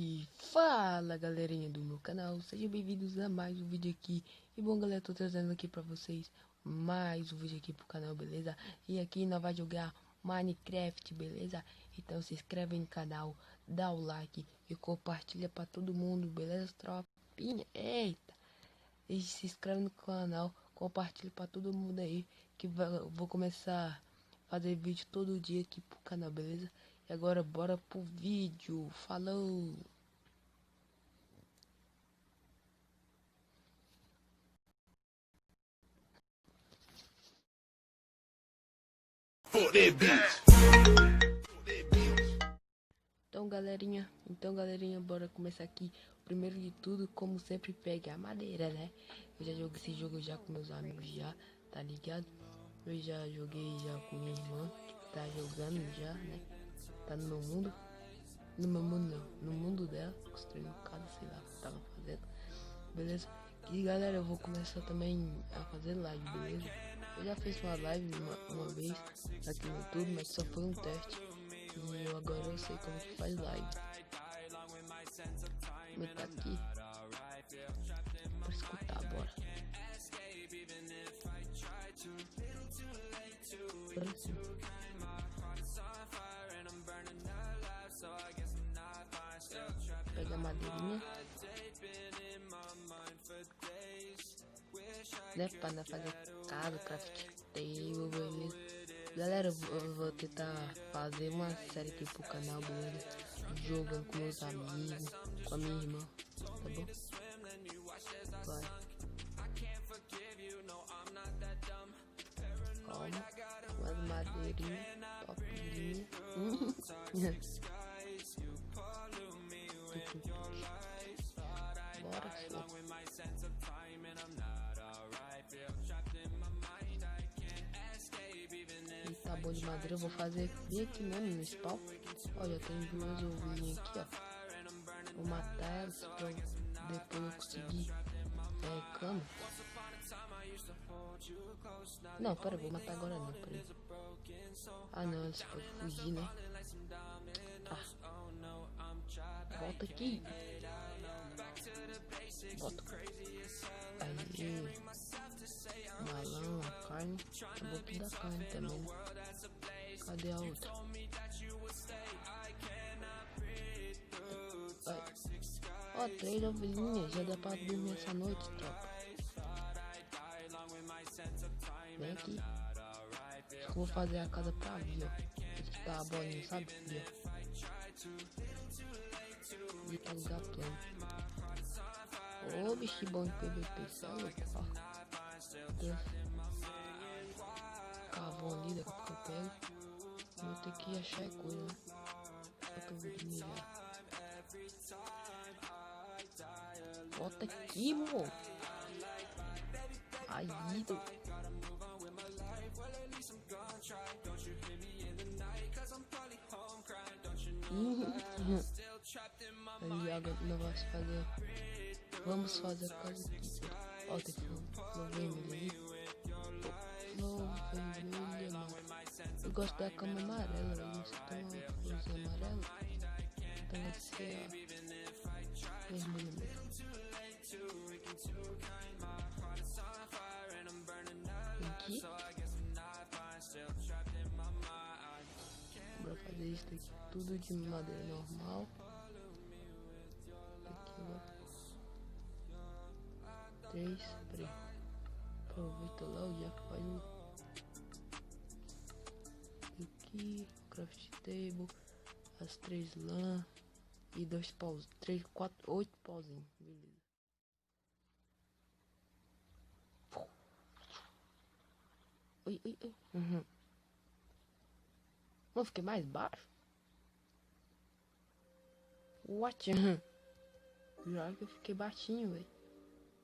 E fala galerinha do meu canal, sejam bem-vindos a mais um vídeo aqui. E bom galera, tô trazendo aqui pra vocês mais um vídeo aqui pro canal, beleza? E aqui nós vai jogar Minecraft, beleza? Então se inscreve aí no canal, dá o like e compartilha pra todo mundo, beleza tropinha? Eita! E se inscreve no canal, compartilha pra todo mundo aí, que eu vou começar a fazer vídeo todo dia aqui pro canal, beleza? E agora bora pro vídeo, falou! Então galerinha, bora começar aqui. Primeiro de tudo, como sempre, pegue a madeira, né? Eu já joguei esse jogo já com meus amigos já, tá ligado? Eu já joguei já com minha irmã, que tá jogando já, né? Tá no meu mundo. No meu mundo não, no mundo dela, construindo casa, sei lá o que tava fazendo. Beleza? E galera, eu vou começar também a fazer live, beleza? Eu já fiz uma live uma vez aqui no YouTube, mas só foi um teste. E agora eu sei como que faz live. Mas tá aqui pra escutar, bora. Pega a madeirinha, né, pra não fazer casa, craft table, beleza? Galera, eu vou tentar fazer uma série aqui pro canal, beleza? Jogando com meus amigos, com a minha irmã, tá bom? Vai. Calma, com as madeirinhas, topzinha. Bora, só. E tá bom de madeira, eu vou fazer bem aqui mesmo no spawn. Olha, tem duas ovelhinhas aqui, ó. Vou matar elas pra depois eu conseguir cama. Não, pera, vou matar agora não, pera aí. Ah não, elas podem fugir, né? Ah. Volta aqui. Volta. Aí. Malão, a carne. Acabou tudo da carne também. Cadê a outra? Ó, 3 ovelhinhas. Já dá pra dormir essa noite, tropa. Vem aqui. Acho que eu vou fazer a casa pra vir, ó. Escutar a bolinha, sabe? Aqui, ó. E tá lugar plano. Ô, bicho bom de PVP, isso é louco, ó. Cavou ali, daqui a pouco eu pego. Vou ter que achar coisa, né? Só que eu vou mirar. Volta aqui, mo. Aí, ali agora nós vamos fazer. Vamos fazer a casa aqui. Ó, tem flor vermelha ali. Flor vermelha, não. Eu gosto da cama amarela. Isso tem uma florzinha amarela. Então vai ser a vermelha mesmo. Aqui. Bora fazer isso aqui tudo de madeira normal. Aqui, ó. 3, peraí. Aproveita logo já que faz um. Aqui, craft table, as 3 lã e 2 paus, 3, 4, 8 pauzinhos, beleza. Oi, oi, oi. Não fiquei mais baixo? What? Já que eu fiquei baixinho, velho.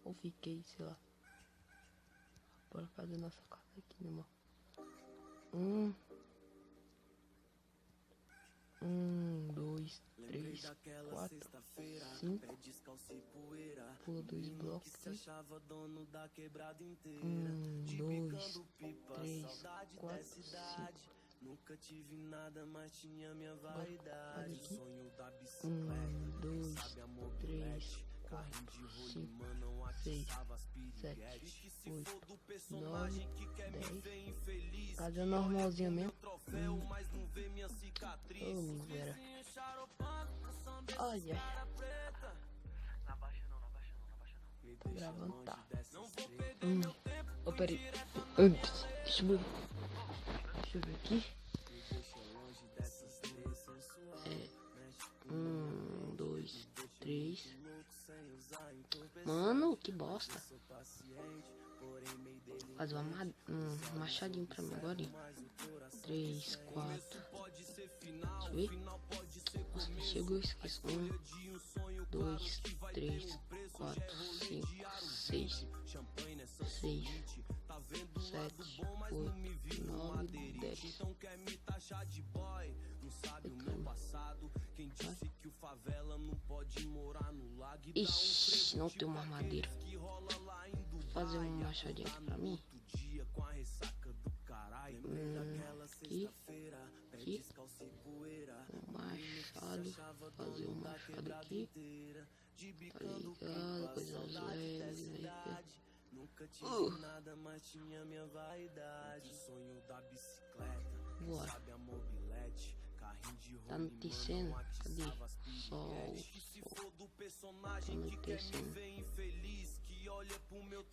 Ou fiquei, sei lá. Bora fazer nossa casa aqui, meu irmão. 2, 3, 4, 5. Pula 2 blocos. 2, 3, 4, 5. Nunca tive nada, mas tinha minha vaidade. Aqui. 2, 6, 7, 8, 9, 10. Cadê normalzinho mesmo? Ô, miséria. Olha. Tá gravando, tá. Oh, peraí. Deixa eu ver aqui. 1, 2, 3. Mano, que bosta. Fazer um machadinho pra mim agora. 3, 4. Deixa eu ver. Nossa, chegou, eu esqueço. 1, 2, 3, 4, 5, 6, 6, 7, 8, 9, 10. Ixi, não tem uma madeira. Vou fazer um machadinho aqui pra mim. Aqui. Um machado. Fazer um machado aqui. Tá ligado? Coisas leves, né? Bora. Tá anoitecendo? Cadê? Sol. Tá anoitecendo.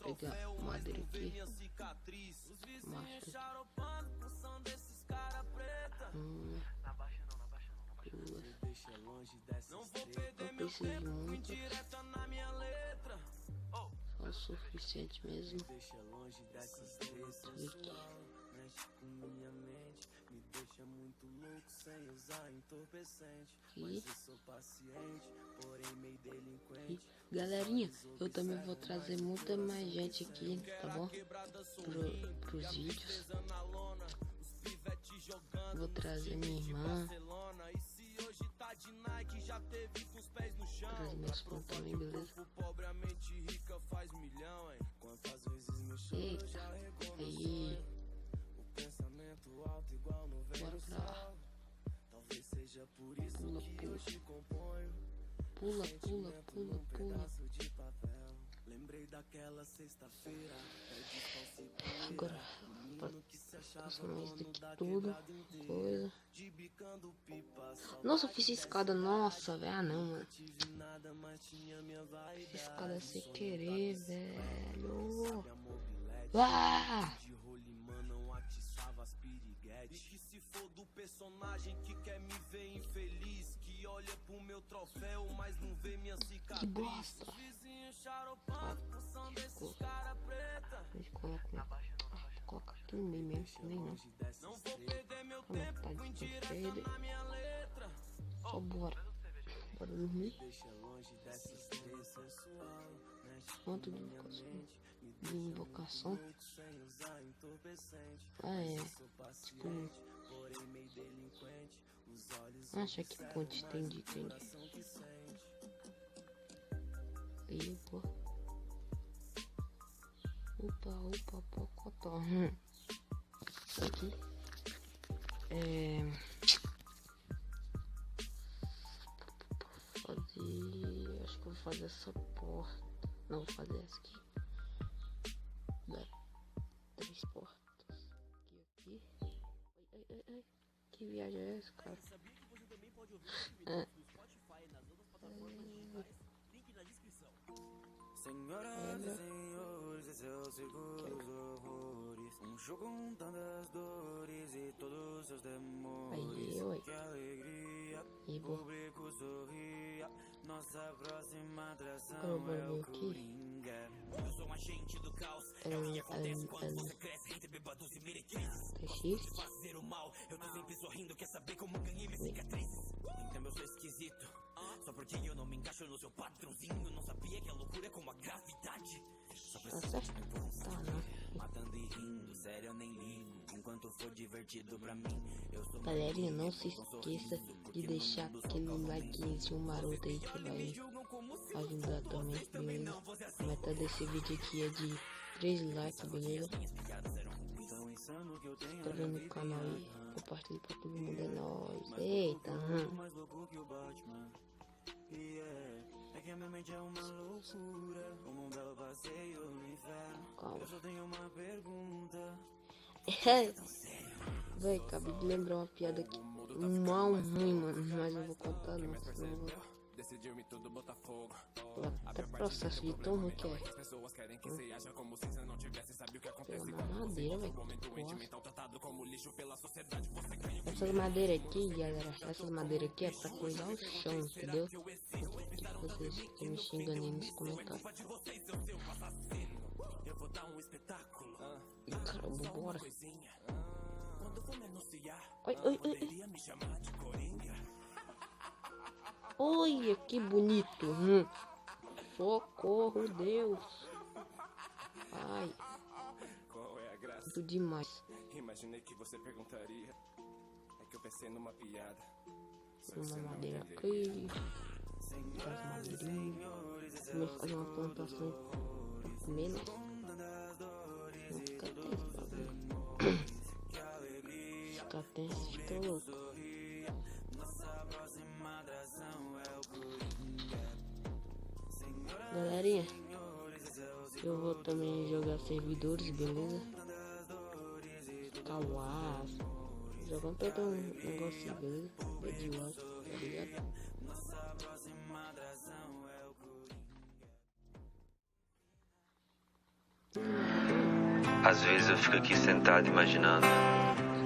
Pegar madeira aqui. Macho. Não preciso muito. Só o suficiente mesmo. E galerinha, eu também vou trazer muita mais gente aqui, tá bom? Pros vídeos. Vou trazer minha irmã. Trazer meus pães também, beleza? Eita, aí. Bora pra lá. Pula. Agora faço mais daqui tudo. Coisa. Nossa, eu fiz escada. Nossa, velho. Ah, não, mano. Fiz escada sem querer, velho. Ah! Personagem que quer me ver infeliz, que olha pro meu troféu, mas não vê minha cicatriz. Que bosta. Coloca aqui no meio mesmo, nem não. Tá desconfeito. Só bora dormir. Quanto de invocação. Ah, é. Tipo, acha que ponte, entendi. Aí, pô. Opa, pocotó. Aqui. Acho que eu vou fazer essa porta. Não, vou fazer essa aqui. Dá 3 portas. Aqui. Ai. Que viagem é essa, cara? Senhoras e senhores, esse é o circo dos horrores. Um show com tantas dores e todos seus demônios. Que alegria, o público sorria. Nossa próxima atração é o Coringa. Eu sou um agente do caos. É o que acontece quando você cresce entre bêbados e meretrizes. Fazer o mal, eu tô sempre sorrindo. Quer saber como ganhei minhas cicatrizes? Então eu sou esquisito. Só porque eu não me encaixo no seu padrãozinho. Não sabia que a loucura é como a gravidade. Só preciso de um matando e rindo, sério eu nem ligo. Enquanto for divertido pra mim, eu sou. Galerinha, não se esqueça de deixar aquele likezinho maroto aí que vai ajudar também, beleza? A meta desse vídeo aqui é de 3 likes, beleza? Tá vendo o canal aí? Compartilha pra todo mundo, é nóis. Eita, que a minha mente é uma loucura, como um belo passeio no inferno. Calma. Eu só tenho uma pergunta. Véi, acabei de lembrar uma piada aqui. Mal ruim, mano. Mas eu vou contar não, senão eu vou... Até processo de tão ruim que é. Pega uma madeira, velho. Essas madeiras aqui, galera. Essas madeiras aqui é pra coisar o chão, entendeu? Vocês estão me xingando aí nos comentários. Caramba, bora. Oi, oi, oi, oi. Olha que bonito. Socorro, Deus. Ai. Tudo demais. Imaginei que você perguntaria. É que eu pensei numa piada. Uma madeira aqui. As madeirinhas. Vou fazer uma plantação pra comer, né? Não fica tenso, tá vendo? Fica tenso, fica louco. Galerinha, eu vou também jogar servidores, beleza? Kawas, jogando todo um negocinho, beleza? Bedwars, tá ligado? Às vezes eu fico aqui sentado imaginando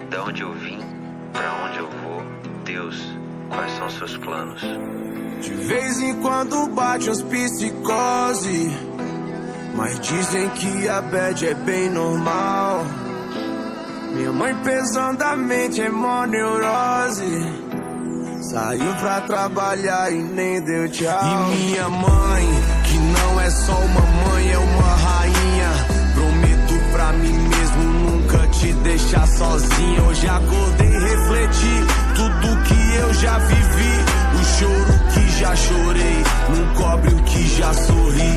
de onde eu vim, pra onde eu vou. Deus, quais são os seus planos? De vez em quando bate uns psicose, mas dizem que a bad é bem normal. Minha mãe pesadamente é mó neurose, saiu pra trabalhar e nem deu tchau. E minha mãe, que não é só uma mãe, é uma rainha. Prometo pra mim mesmo nunca te deixar sozinha. Hoje acordei e refleti tudo que eu já vivi. O choro que já chorei não cobre o que já sorri.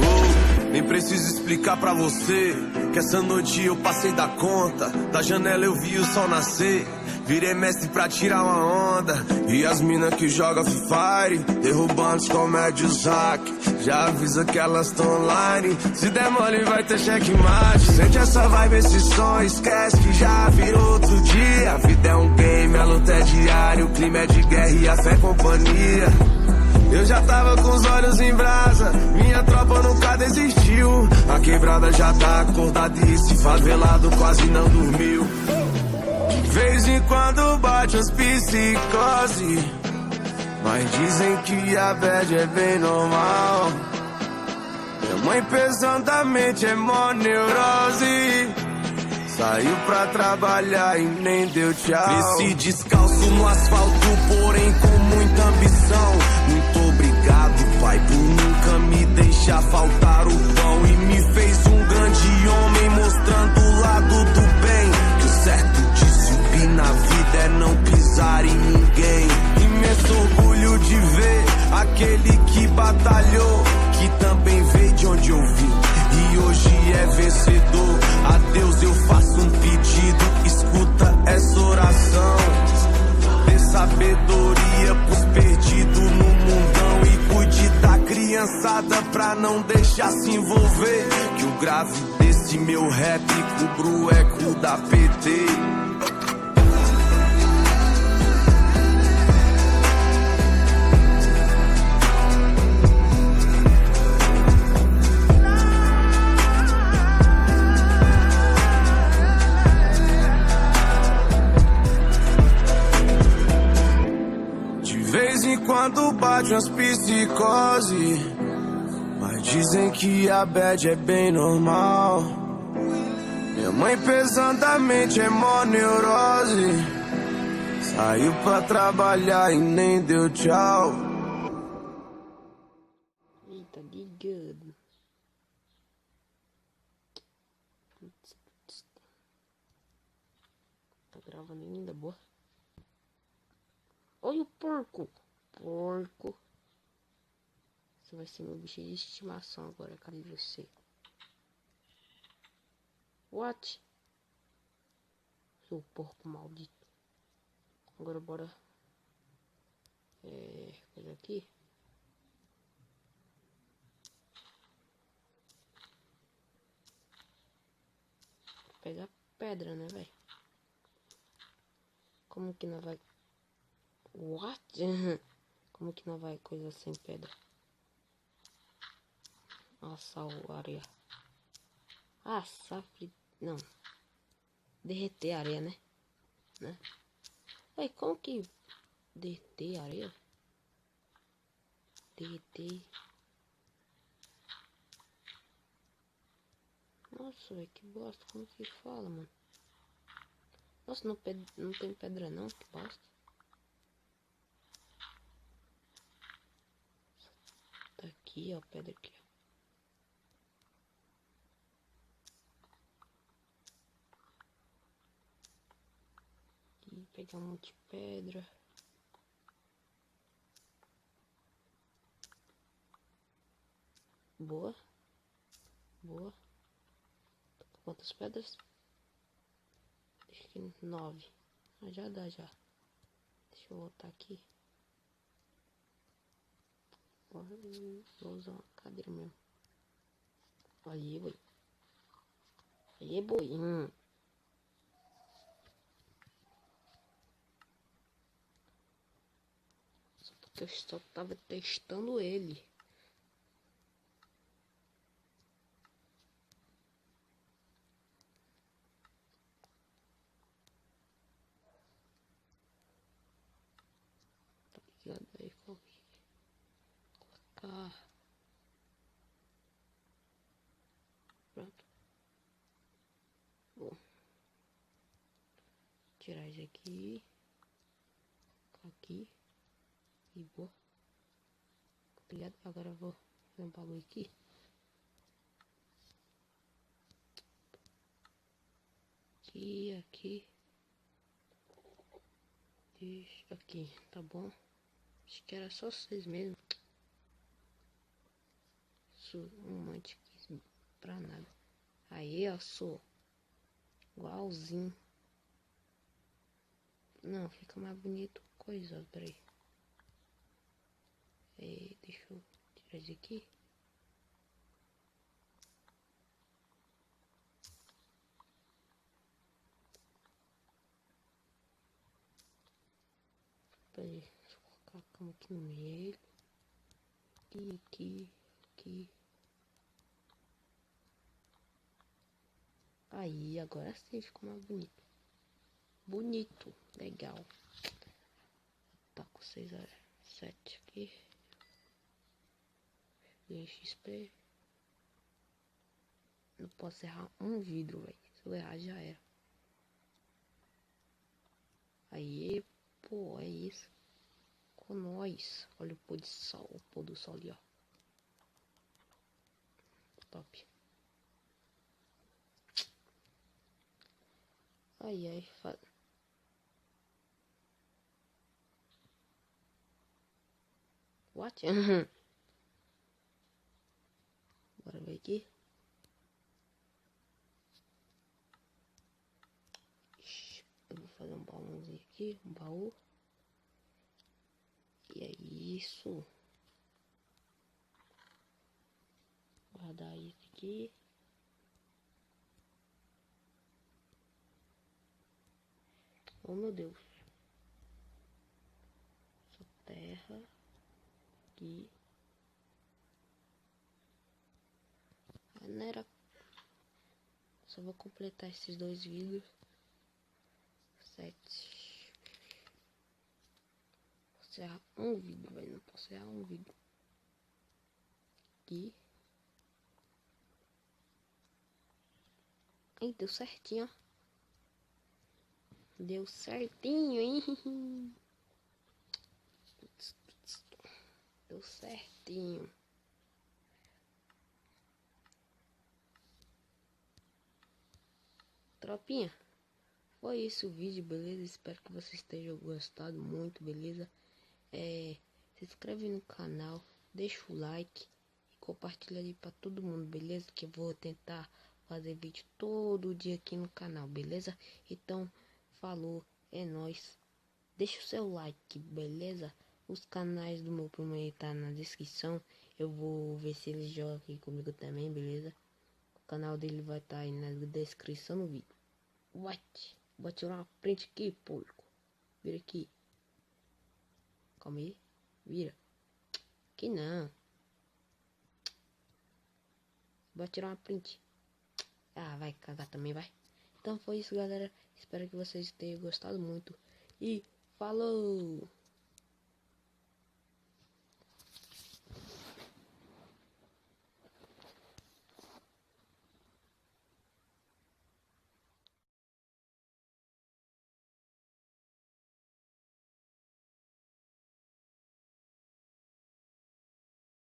Oh, nem preciso explicar pra você que essa noite eu passei da conta. Da janela eu vi o sol nascer, virei mestre pra tirar uma onda. E as minas que jogam Free Fire, derrubando os comédios hack. Já avisa que elas tão online, se der mole vai ter checkmate. Sente essa vibe, esse som, esquece que já virou outro dia. A vida é um game, a luta é diária, o clima é de guerra e a fé é companhia. Eu já tava com os olhos em brasa, minha tropa nunca desistiu. A quebrada já tá acordada e esse favelado quase não dormiu. De vez em quando bate as psicose, mas dizem que a bad é bem normal. Minha mãe pesadamente é mó neurose, saiu pra trabalhar e nem deu tchau. Cresci descalço no asfalto, porém com muita ambição. Muito obrigado, pai, por nunca me deixar faltar o pão. E me fez um grande homem, mostrando o lado do bem. Que o certo de subir na vida é não pisar em ninguém. Imenso orgulho de ver aquele que batalhou, que também veio de onde eu vim e hoje é vencedor. A Deus eu faço um pedido, escuta essa oração. Dê sabedoria pros perdidos no mundão e cuide da criançada pra não deixar se envolver. Que o grave desse meu rap cubra o eco da PT. Quando bate umas psicose, mas dizem que a bad é bem normal. Minha mãe pesadamente é mó neurose, saiu pra trabalhar e nem deu tchau. Eita, ligado. Tá gravando ainda, boa. Olha o porco. Porco. Você vai ser meu bicho de estimação agora, cadê você? What? Seu porco maldito. Agora bora. Coisa aqui. pegar pedra, né, velho? Como que não vai... What? Como que não vai coisa sem pedra? Assar o areia. Assar, não. Derreter a areia, né? Aí, como que... Derreter a areia? Derreter... Nossa, velho, que bosta. Como que fala, mano? Nossa, não tem pedra não, que bosta. Tá aqui, ó, pedra aqui, ó. E pegar um monte de pedra. Boa. Boa. Quantas pedras? Acho que 9. Ah, já dá, já. Deixa eu voltar aqui. Vou usar uma cadeira mesmo. Aí, boi. Aí, boi. Só tava testando ele. Tá ligado aí, colocar. Pronto. Bom. Tirar isso aqui. Aqui. E boa. Obrigado. Agora eu vou fazer um bagulho aqui. Aqui. Deixa aqui, tá bom? Acho que era só 6 mesmo. Sou um monte aqui pra nada. Aí, ó, sou igualzinho. Não, fica mais bonito. Coisa, peraí. Deixa eu tirar isso aqui. Peraí, deixa eu colocar a cama aqui no meio. Aqui. Aí, agora sim ficou mais bonito. Bonito, legal. Tá com 6 a 7 aqui. Ganhei XP. Não posso errar um vidro, velho. Se eu errar, já era. Aí, pô, é isso. Com nós. Olha o pôr do sol ali, ó. Top. Ai. What? Bora ver aqui. Eu vou fazer um baúzinho aqui. Um baú. E é isso. Guardar isso aqui. Oh, meu Deus. Essa terra. Aqui. Não era... Só vou completar esses 2 vidros. 7. Posso errar um vidro, velho. Não posso errar um vidro. Aqui. Ei, deu certinho, ó. Deu certinho, hein? Deu certinho. Tropinha, foi isso o vídeo, beleza? Espero que vocês tenham gostado muito, beleza? Se inscreve no canal, deixa o like e compartilha aí pra todo mundo, beleza? Que eu vou tentar fazer vídeo todo dia aqui no canal, beleza? Então, falou, é nóis. Deixa o seu like, beleza? Os canais do meu primo aí tá na descrição. Eu vou ver se ele joga aqui comigo também, beleza? O canal dele vai estar aí na descrição do vídeo. What? Vou tirar uma print aqui, porco. Vira aqui. Calma aí. Vira. Aqui não. Vou tirar uma print. Ah, vai cagar também, vai. Então foi isso, galera. Espero que vocês tenham gostado muito. E falou!